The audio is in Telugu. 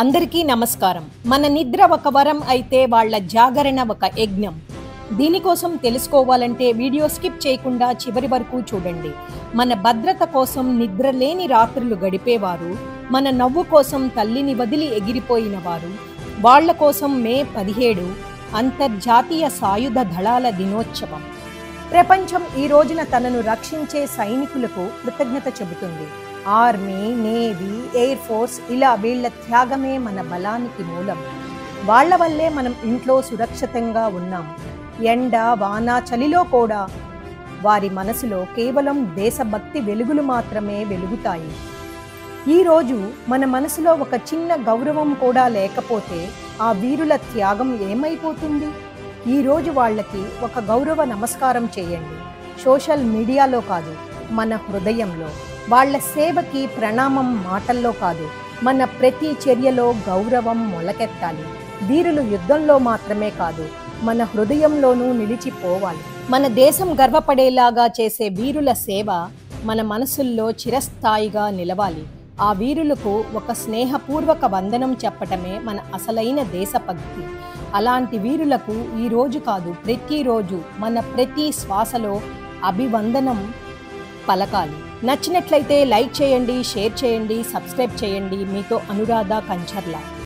అందరికీ నమస్కారం. మన నిద్ర ఒక వరం అయితే వాళ్ళ జాగరణ ఒక యజ్ఞం. దీనికోసం తెలుసుకోవాలంటే వీడియో స్కిప్ చేయకుండా చివరి వరకు చూడండి. మన భద్రత కోసం నిద్ర లేని రాత్రులు గడిపేవారు, మన నవ్వు కోసం తల్లిని వదిలి ఎగిరిపోయిన వారు, వాళ్ల కోసం మే 17 అంతర్జాతీయ సాయుధ దళాల దినోత్సవం. ప్రపంచం ఈ రోజున తనను రక్షించే సైనికులకు కృతజ్ఞత చెబుతుంది. ఆర్మీ, నేవీ, ఎయిర్ ఫోర్స్ ఇలా వీళ్ల త్యాగమే మన బలానికి మూలం. వాళ్ల వల్లే మనం ఇంట్లో సురక్షితంగా ఉన్నాం. ఎండ, వాన, చలిలో కూడా వారి మనసులో కేవలం దేశభక్తి వెలుగులు మాత్రమే వెలుగుతాయి. ఈరోజు మన మనసులో ఒక చిన్న గౌరవం కూడా లేకపోతే ఆ వీరుల త్యాగం ఏమైపోతుంది? ఈరోజు వాళ్ళకి ఒక గౌరవ నమస్కారం చేయండి. సోషల్ మీడియాలో కాదు, మన హృదయంలో. వాళ్ళ సేవకి ప్రణామం మాటల్లో కాదు, మన ప్రతి చర్యలో గౌరవం మొలకెత్తాలి. వీరులు యుద్ధంలో మాత్రమే కాదు, మన హృదయంలోనూ నిలిచిపోవాలి. మన దేశం గర్వపడేలాగా చేసే వీరుల సేవ మన మనసుల్లో చిరస్థాయిగా నిలవాలి. ఆ వీరులకు ఒక స్నేహపూర్వక వందనం చెప్పటమే మన అసలైన దేశభక్తి. అలాంటి వీరులకు ఈ రోజు కాదు, ప్రతిరోజు మన ప్రతి శ్వాసలో అభివందనం పలకాలి. నచ్చినట్లయితే లైక్ చేయండి, షేర్ చేయండి, సబ్స్క్రైబ్ చేయండి. మీతో అనురాధ కంచర్ల.